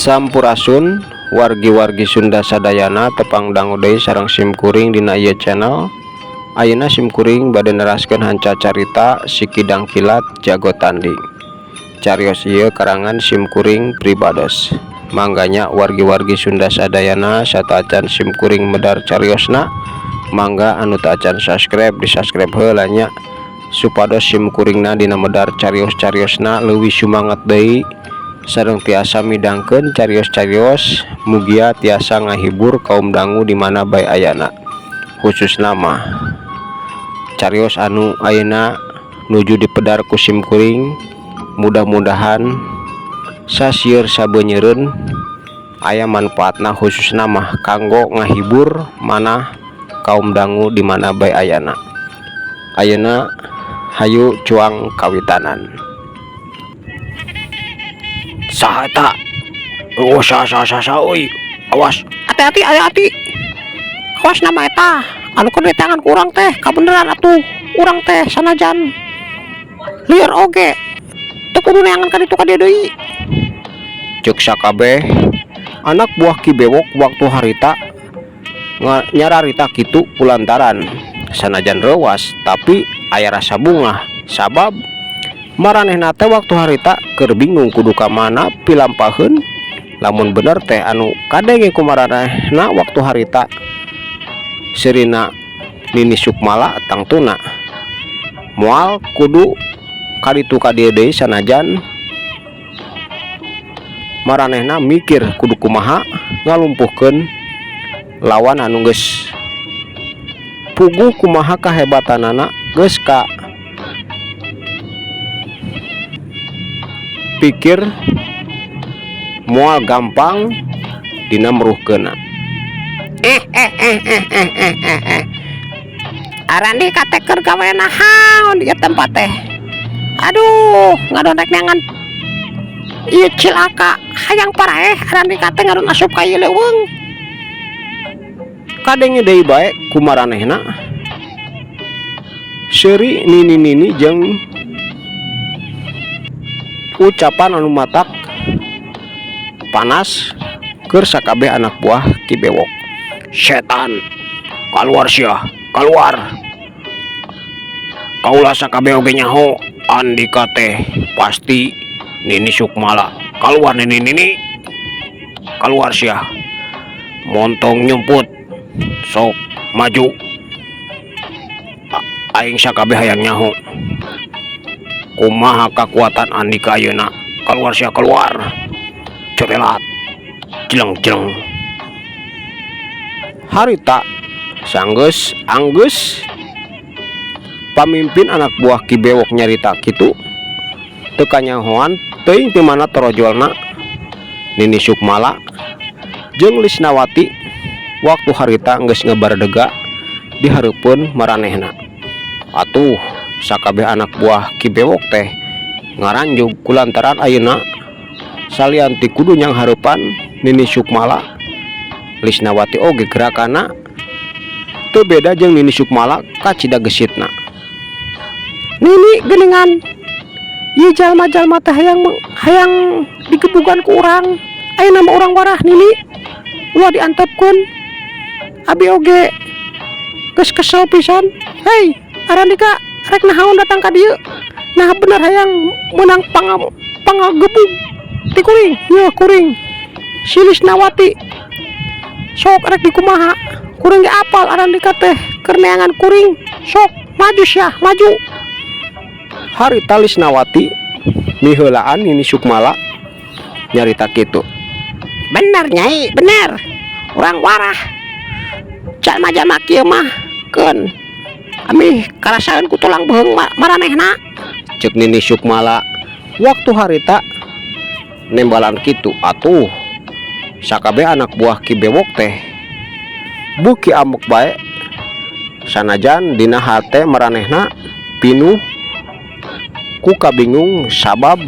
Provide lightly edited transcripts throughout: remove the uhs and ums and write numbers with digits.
Sampurasun wargi-wargi Sunda sadayana tepang dangu deui sareng simkuring dina ieu channel. Ayeuna simkuring bade neraskeun hanca carita si Kidang Kilat jago tanding. Carios ieu karangan simkuring pribados. Mangganya wargi-wargi Sunda sadayana satacan simkuring medar cariosna, mangga anu teu acan subscribe di subscribe heula nya supados simkuringna dina medar carios-cariosna leuwih sumanget deui sareng tiasa midangkeun carios-carios mugia tiasa ngahibur kaum dangu di mana bae ayana, khususna mah carios anu ayeuna nuju dipedar ku simkuring. Mudah-mudahan sasieun sabeunyereun aya manfaatna, khususna mah kanggo ngahibur manah kaum dangu di mana bae ayana. Ayeuna hayu cuang kawitanan. Sahata euy awas hati-hati awas nama eta anu kudu tangan kurang teh kabeneran atuh urang teh sanajan liar oge teu kudu neangan ka ditu ka dieu deui ceuk sakabeh anak buah Ki Bewok waktu harita nyararita kitu kulantaran sanajan reuwas tapi aya rasa bungah sabab maranehna teh waktu harita keur bingung kudu ka mana pilampaheun lamun bener teh anu kadenge ku maranehna waktu harita serina Nini Sukmala tangtuna moal kudu kaditu ka dieu deui sanajan maranehna mikir kudu kumaha ngalumpuhkeun lawan anu geus puguh kumaha kahebatanana geus ka pikir moal gampang dina meruhkeuna. Arandi kate keur gawe nahaon di tempat teh. Aduh, ngadondek neangan ieu cilaka hayang paraeh arandi kate ngadon asup ka ieu leuweung. Kadenge deui bae ku maranehna. Seuri nini-nini jeung ucapan anu matak panas keur sakabeh anak buah Ki Bewok. Setan, kaluar sia, kaluar. Kaulah sakabeh oge nyaho Andika teh pasti Nini Sukmala. Kaluar nini kaluar sia. Montong nyumput sok maju. Aing sakabeh hayang nyaho kumaha kakuatan Andika ayeuna. Keluar sia keluar corelat jeleng harita sanggeus anggeus pamimpin anak buah Ki Bewok nyarita kitu teu kanyahoan teuing ti mana torojolna Nini Sukmala jeung Lisnawati waktu harita geus ngabaredega di hareupeun maranehna. Atuh sakabeh anak buah Ki Bewok teh ngaranjug kulantaran ayeuna salianti kudu nyang hareupan Nini Sukmala. Lisnawati oge gerakana teu beda jeung Nini Sukmala kacida geusitna. Nini geuningan ieu jalma-jalma teh hayang digebugan ku urang. Ayeuna mah urang warah Nini ulah diantepkeun. Abi oge geus kesel pisan. Hei Arandika rek nahaon datang ka dieu. Nah bener hayang menang pangagebug ti kuring. Ieu kuring si Lisnawati sok rek dikumaha kuring ge apal aran dika teh keur neangan kuring sok maju sia maju. Harita Lisnawati miheulaan Nini Sukmala nyarita kitu. Bener Nyai bener urang warah jalma-jalma kieu mah keun amih karasaeun ku tulang beheung maranehna, cek Nini Sukmala. Waktu harita nembalan kitu atuh sakabeh anak buah Ki Bewok teh buki amuk bae sanajan dina hate maranehna pinuh ku kabingung sabab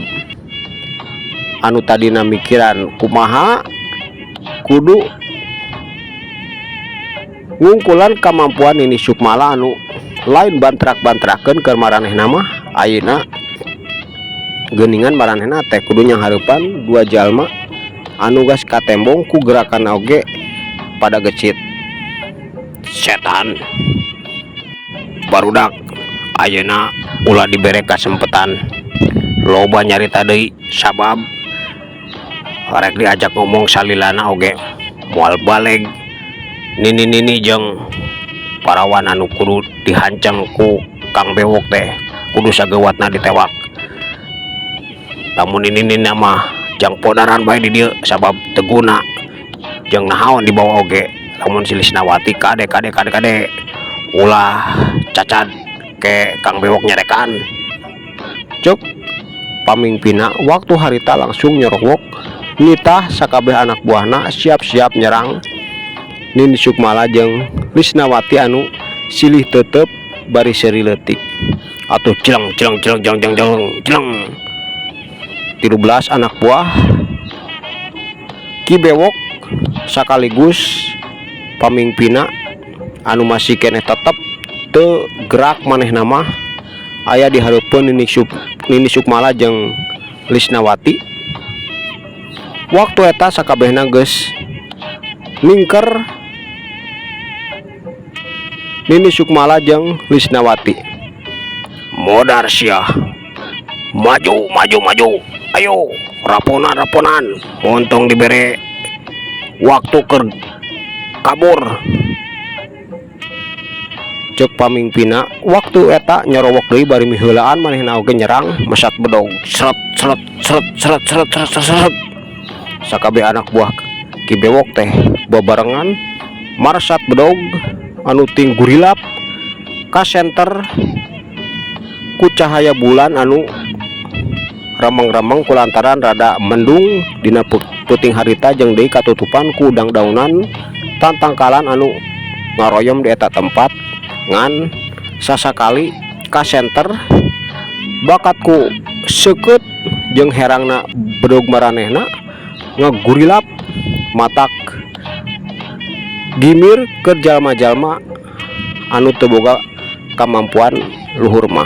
anu tadina mikiran kumaha kudu ngungkulan kemampuan Nini Sukmala anu lain bantrak-bantrakeun keur maranehna mah ayeuna geuningan maranehna teh kudu nyanghareupan dua jalma anu gas katembong ku gerakan oge pada gecit. Setan barudak ayeuna ulah dibere kasempetan loba nyarita deui sabab rek diajak ngomong salilana oge moal baleg nini jeung parawan anu kudu dihanceng ku Kang Bewok teh kudu sageuwatna ditewak. Lamun nini mah jang podaran bae di dieu sabab teguna jeung nahaon dibawa oge. Lamun si Lisnawati kade ulah cacat ke Kang Bewok nyerekan. Cuk pamingpina waktu harita langsung nyorowok nitah sakabeh anak buahna siap-siap nyerang Nini Sukmala jeung Lisnawati anu silih tetep bari seri leutik atuh cileng 13 anak buah Ki Bewok sakaligus pamingpina anu masih keneh tetep teu gerak manehna mah aya di hareupeun Nini Sukmala jeung Lisnawati. Waktu eta sakabehna geus ningker Nini Sukmala jeung Lisnawati. Modar sia maju ayo raponan montong dibere waktu keur kabur. Cek pamingpina waktu eta nyorowok deui bari miheulaan manehna oge nyerang mesat bedog seret sakabeh anak buah Ki Bewok teh bebarengan marsat bedog anu ting gurilap ka senter ku cahaya bulan anu remeng-remeng kulantaran rada mendung dina peuting harita jeung deui katutupan ku daun-daunan tantangkalan anu ngaroyom di eta tempat ngan sasakali ka senter bakatku seukeut jeung herangna bedog maranehna ngagurilap matak gimir ke jalma-jalma anu teu boga kamampuan luhur mah.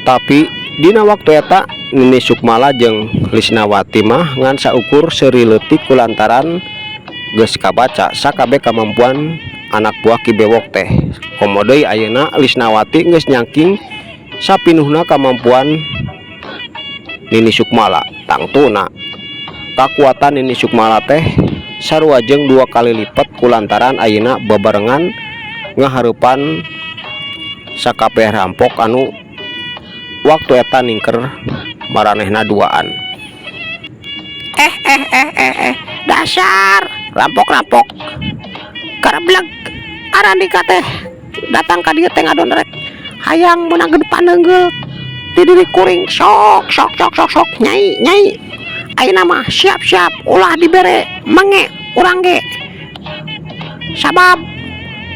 Tapi dina waktu eta Nini Sukmala jeung Lisnawati mah ngan saukur seri leutik kulantaran geus kabaca sakabeh kamampuan anak buah Ki Bewok teh. Komo deui ayeuna Lisnawati geus nyangking sapinuhna kamampuan Nini Sukmala. Tangtuna kakuatan Nini Sukmala teh sarua jeung 2 kali lipat kulantaran ayeuna bebarengan ngahareupan sakabeh rampok anu waktu eta ningker maranehna duaan. Dasar rampok karebleg aran dika teh datang ka dieu teh ngadon rek hayang meunang gedepan heunggeul di diri kuring sok nyai ayeuna mah siap-siap ulah dibere mange urang ge sabab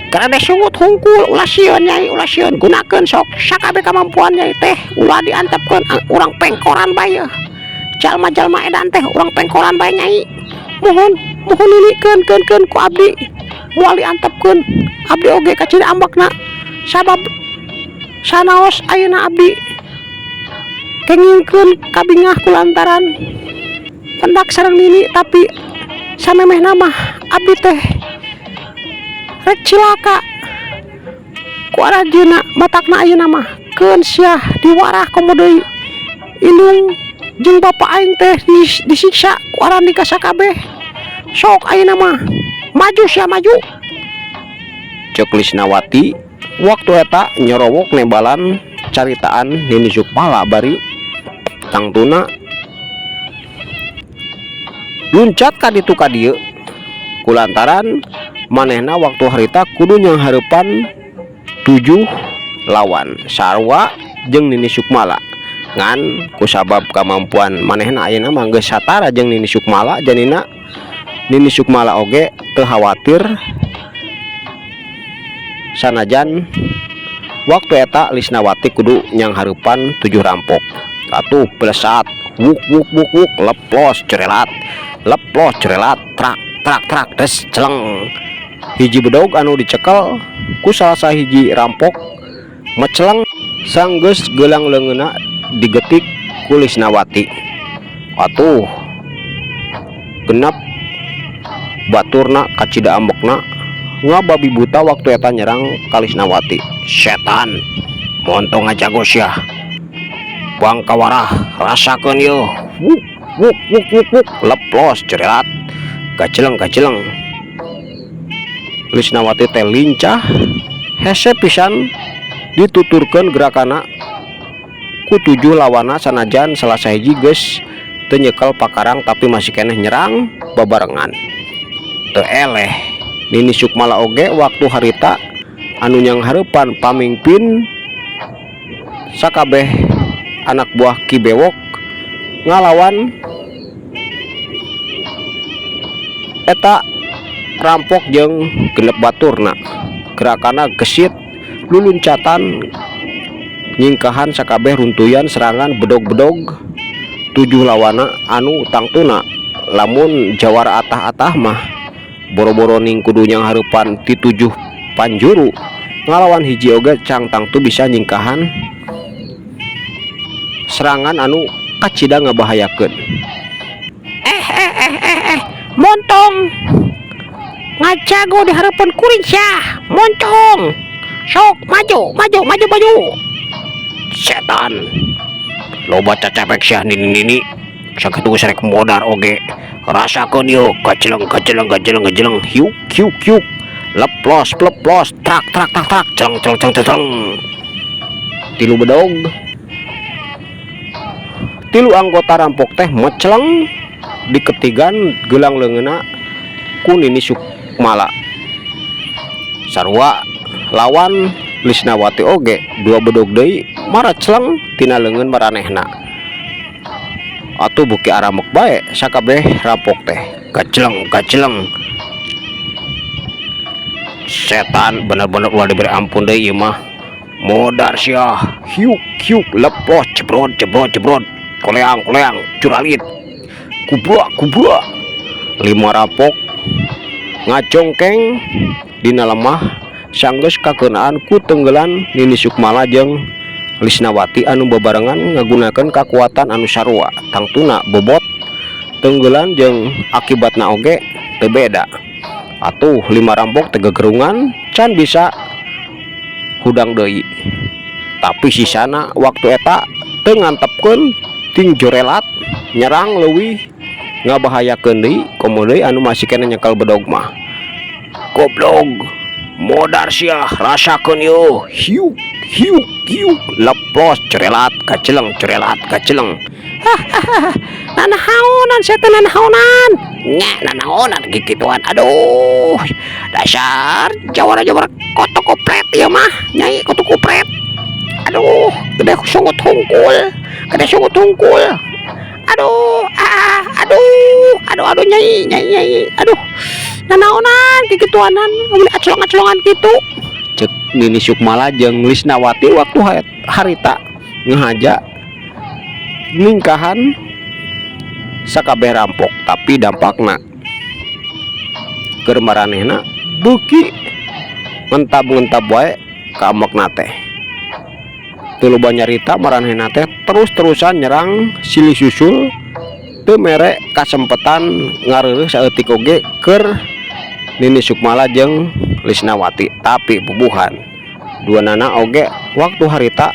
karena sungut hungkul ulah sieun nyai ulah sieun gunakeun sok sakabeh kamampuan nyai teh ulah diantepkeun urang pengkoran bae jalma-jalma edan teh urang pengkoran bae nyai mohon lilikeun keun ku abdi moal diantepkeun abdi oge ka ciri ambekna sabab sanaos ayeuna abdi kengingkeun kabingah kulantaran pendak sareng Nini tapi samemehna mah abdi teh rek cilaka ku arajeuna matakna ayeuna mah keun sia diwarah komo deui indung jeung bapa aing teh disiksa ku aran dika sakabeh sok ayeuna mah maju sia maju. Cek Lisnawati waktu eta nyerowok nebalan caritaan Nini Sukmala bari tangtuna luncat ka ditu ka dieu kulantaran manehna waktu harita kudu nyanghareupan 7 lawan sarua jeung Nini Sukmala ngan kusabab kemampuan manehna ayeuna mah geus satara jeung Nini Sukmala janina Nini Sukmala oge teu khawatir sanajan waktu eta Lisnawati kudu nyanghareupan 7 rampok. Atuh pelesat wuk wuk wuk wuk leplos cerelat trak trak trak tes celeng hiji bedog anu dicekel ku salah sahiji rampok meceleng sanggeus gelang leungeuna digetik ku Lisnawati. Atuh genep baturna kacida ambekna ngababi buta waktu eta nyerang ka Lisnawati. Setan montong ngajago sia bang kawarah rasakeun yeuh wuk wuk wuk wuk wuk leplos cerelat gaceleng gaceleng. Lisnawati teh lincah hese pisan dituturkeun gerakana ku 7 lawana sanajan salah sahiji geus teu nyekel pakarang tapi masih keneh nyerang babarengan. Teu eleh Nini Sukmala oge waktu harita anu nyanghareupan pamingpin sakabeh anak buah Ki Bewok ngalawan eta rampok jeung genep baturna. Gerakana gesit luluncatan nyingkahan sakabeh runtuyan serangan bedog-bedog 7 lawana anu tangtuna lamun jawara atah-atah mah boro-boro ning kudu nyanghareupan ti 7 panjuru ngalawan hiji oge cang tangtu bisa nyingkahan serangan anu kacida ngabahayakeun. Montong ngajago di harapan kuring sia moncong sok maju maju maju maju. Setan loba cacapek sia nini sakitu geus rek modar oge rasakeun yeuh gaceleng gaceleng gaceleng gaceleng hiuk hiuk hiuk leplos pleplos trak trak trak trak celeng celeng celeng celeng. 3 bedog 3 anggota rampok teh meceleng diketigan gelang leungeuna ku Nini Sukmala. Sarua lawan Lisnawati oge 2 bedog deui maraceleng tina leungeun maranehna. Atuh buki aramek bae sakabeh rampok teh gaceleng gaceleng. Setan bener-bener ulah diberi ampun deui ieu mah modar sia hiuk hiuk leplos cebrot cebrot cebrot koleang koleang curalit kubra kubra. 5 rampok ngacongkeng dina lemah sanggeus kakeunaan ku tenggelan Nini Sukmala jeung Lisnawati anu bebarengan ngagunakeun kekuatan anu sarua tangtuna bobot tenggelan jeung akibatna oge teu beda. Atuh 5 rampok teh gegerungan can bisa hudang deui tapi sisana waktu eta teu ngantepkeun ting jorelat nyerang leuwih ngabahayakeun deui komo deui anu masih kena nyekel bedog mah. Goblok modar sia rasakeun yeuh hiuk hiuk hiuk leplos cerelat gaceleng cerelat gaceleng. Nanahonan setan nanahonan Nya nanaonan gigituan. Aduh dasar jawara-jawara kotok kopret ieu mah nyai kotok kopret. aduh gede sungut hungkul gede sungut hungkul aduh aduh nyai aduh nanaonan kikituanan ngomong acolong-acolongan gitu. Cek Nini Sukmala jeung Lisnawati waktu harita ngahaja ningkahan sakabeh rampok tapi dampakna keur maranehna beuki ngentab-ngentab wae ka amekna teh. Teu loba nyarita maranehna teh terus-terusan nyerang silih susul teu mere kasempetan ngareureuh saeutik oge keur Nini Sukmala jeung Lisnawati tapi bubuhan duanana oge waktu harita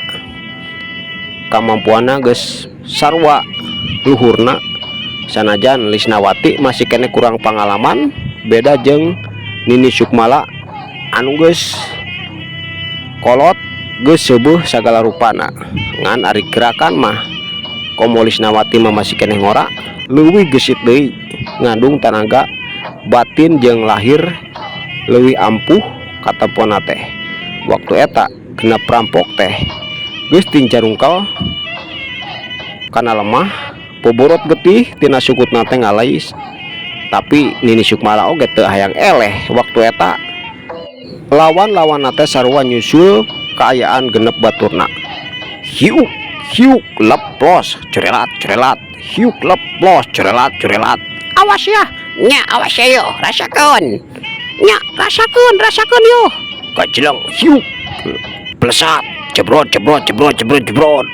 kamampuanna geus sarua luhurna sanajan Lisnawati masih kene kurang pengalaman beda jeung Nini Sukmala anu geus kolot geus seubuh sagala rupana ngan ari gerakan mah komo Lisnawati mah masih keneh ngora leuwih gesit deui ngandung tenaga batin jeung lahir leuwih ampuh katemponna teh. Waktu eta genep rampok teh geus tincarungkal kana lemah boborot getih tina sukutna teh ngalais. Tapi Nini Sukmala oge teu hayang eleh waktu eta lawan-lawan teh sarua nyusul kaayaan genep baturna. Hiuk hiuk leplos cerelat cerelat, hiuk leplos cerelat cerelat. Awas ya, nya awas ya yo, rasakeun. Nya rasakeun yo. Kajleng hiuk plesat jebrot jebrot jebrot jebrot jebrot.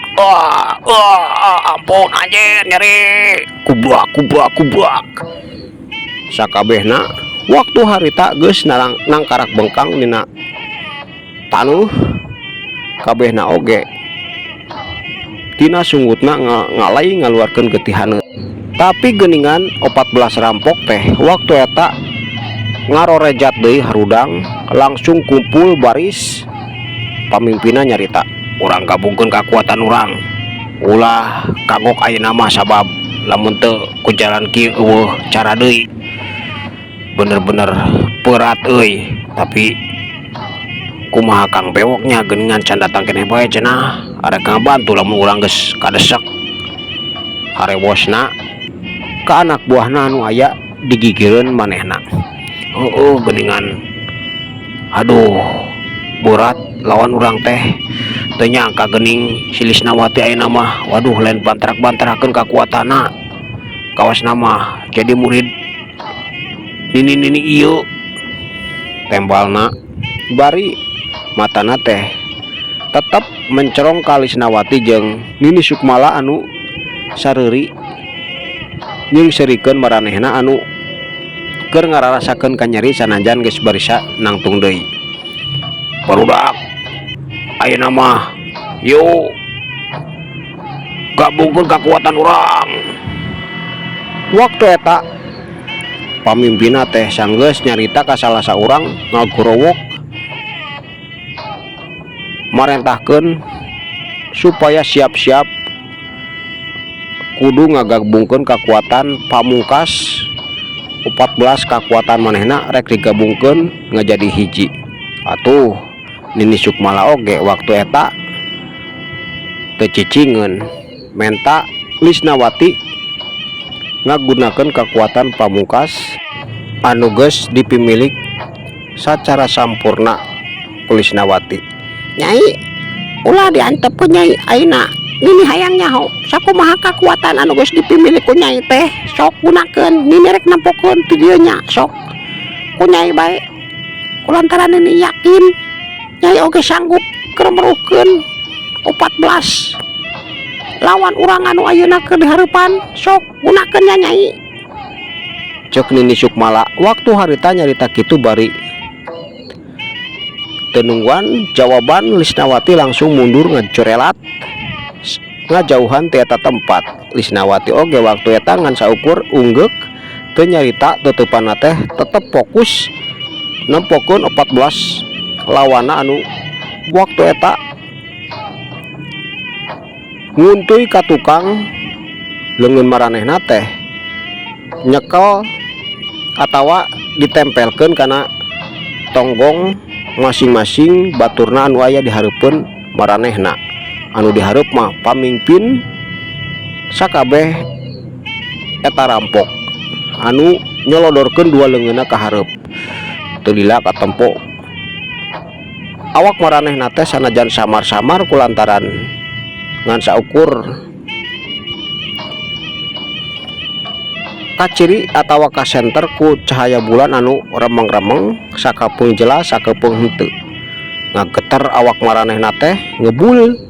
Ampun anjir nyeri. Kubrak kubrak kubrak. Sakabehna waktu harita geus nangkarak bengkang dina tanuh kabehna oge tina sungutna ngalai ngaluarkeun getihaneut. Tapi geuningan 14 rampok teh waktu eta ngarorejat deui harudang langsung kumpul baris. Pamimpinna nyarita, urang gabungkeun kakuatan urang ulah kagok ayeuna mah sabab lamun teu ku jalan kieu eueuh cara deui bener-bener berat euy. Tapi kumaha Kang Bewoknya geuningan can datang keneh bae cenah arek ngabantu lamun urang geus kadesek. Harewosna ka anak buahna anu aya digigireun manehna. Heueuh geuningan aduh berat lawan urang teh teu nyangka geuning si Lisnawati ayeuna mah waduh lain bantrak-bantrakeun kakuatanna kawasna mah jadi murid nini ieu tembalna bari matana teh tetep mencerong ka Lisnawati jeung Nini Sukmala anu sareuri jeung serikeun maranehna anu keur ngararasakeun kanyeri sanajan geus barisa nangtung deui. Barudak ayeuna mah yuk gabungkeun kakuatan urang. Waktu eta pamimpinna teh sanggeus nyarita ka salah saurang ngagorowok marentahkeun supaya siap-siap kudu ngagabungkeun kakuatan pamungkas 14 kakuatan manehna rek digabungkeun ngajadi hiji. Atuh Nini Sukmala oge waktu eta teu cicingeun menta Lisnawati ngagunakeun kakuatan pamungkas anu geus dipimilik sacara sampurna ku Lisnawati. Nyai, ulah diantepkeun Nyai ayeuna. Nini hayang nyaho sakumaha kakuatan anu geus dipimilik ku Nyai teh sok gunakeun. Nini rek nampokeun ti dieu nya sok ku Nyai bae. Kulantaran Nini yakin Nyai oge sanggup keur meruhkeun 14 lawan urang anu ayeuna keur dihareupan. Sok gunakeun nya Nyai. Cek Nini Sukmala waktu harita nyarita kitu bari tenungguan jawaban Lisnawati langsung mundur ngajorelat ngajauhan ti eta tempat. Lisnawati oge waktu eta ngan saukur unggek teu nyarita teuteupana teh tetep fokus nempokeun 14 lawana anu waktu eta nguntuy ka tukang leungeun maranehna teh nyekel atawa ditempelkeun kana tonggong masing-masing baturna anu aya dihareupeun maranehna. Anu dihareup mah pamimpin sakabeh eta rampok anu nyolodorkeun dua leungeunna ka hareup teu lila katempo. Awak maranehna teh sanajan samar-samar kulantaran ngan saukur kaciri atawa kasenter ku cahaya bulan anu remeng-remeng sakapeung jelas sakapeung henteu. Ngageter awak maranehna teh ngebul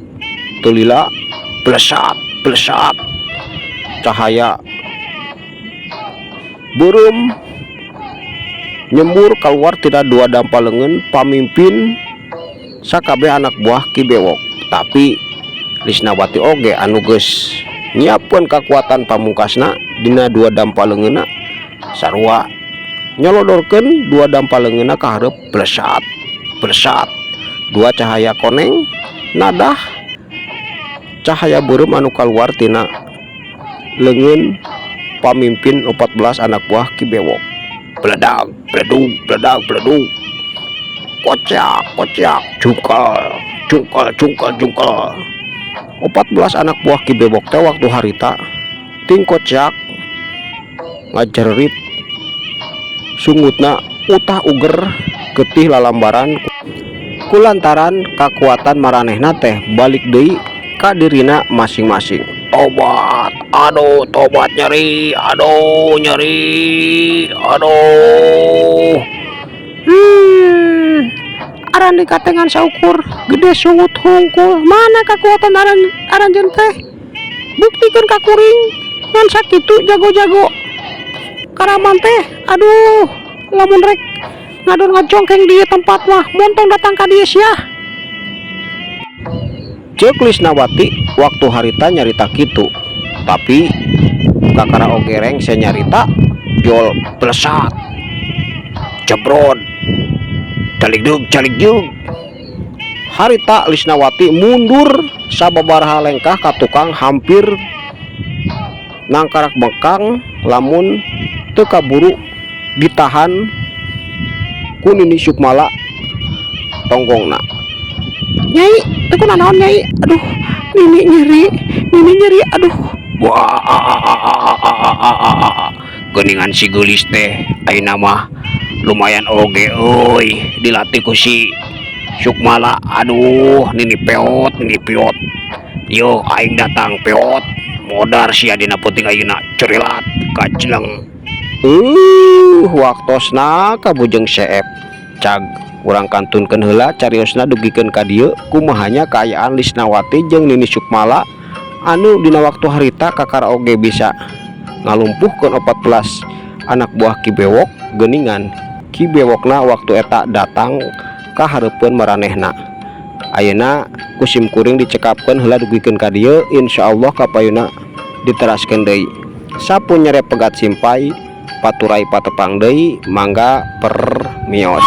teu lila blesat blesat cahaya beureum nyembur keluar tidak dua dampal leungeun pamimpin sakabeh anak buah Ki Bewok. Tapi Lisnawati oge anu geus nyiapkeun kakuatan pamungkasna dina dua dampal leungeunna sarua nyolodorkeun dua dampaleungeunna ka hareup blesat blesat. Dua cahaya koneng nadah cahaya beureum anu kaluar tina leungeun pamimpin 14 anak buah Ki Bewok. Bledag bledug bledag bledug, kocak kocak, jungkal jungkal jungkal jungkal. 14 anak buah Ki Bewok teh waktu harita ting kocak ngajerit sungutna utah uger getih lalambaran kulantaran kakuatan maranehna teh balik deui ka dirina masing-masing. Tobat, aduh tobat nyeri, aduh nyeri, aduh. Aran dikatengan saukur gede sungut hungkul. Mana kekuatan aran jeun teh? Buktikeun ka kuring ngan sakitu jago-jago. Karaman teh, aduh, lamun rek ngadon ngajongkeng di tempat mah montong datang ka dieu sia. Ceuk Lisnawati waktu harita nyarita kitu, tapi kakara ogereng saya nyarita jol blesat jebrod caligdug caligdug. Harita Lisnawati mundur sababaraha lengkah ka tukang hampir nangkarak bekang lamun teu kaburu ditahan ku Nini Sukmala tonggongna. Nyai, teu kunaon Nyai? Aduh, Nini nyeri, aduh. Wah, geuningan si geulis teh ayeuna mah lumayan oge euy, dilatih ku si Sukmala. Aduh, Nini peot, Nini piot. Yo aing datang peot, modar sia dina peuting ayeuna cerilat kajleng. Waktosna kabujeng seep cag urang kantunkeun heula cariosna dugikeun ka dieu kumahanya kaayaan Lisnawati jeung Nini Sukmala anu dina waktu harita kakara oge bisa ngalumpuhkeun 14 anak buah Ki Bewok geuningan Ki Bewokna waktu eta datang ka hareupeun maranehna. Ayeuna ku simkuring dicekapkeun heula dugikeun ka dieu, insyaallah kapayuna diteraskeun deui. Sapunya pegat simpai paturai patepang deui mangga permios.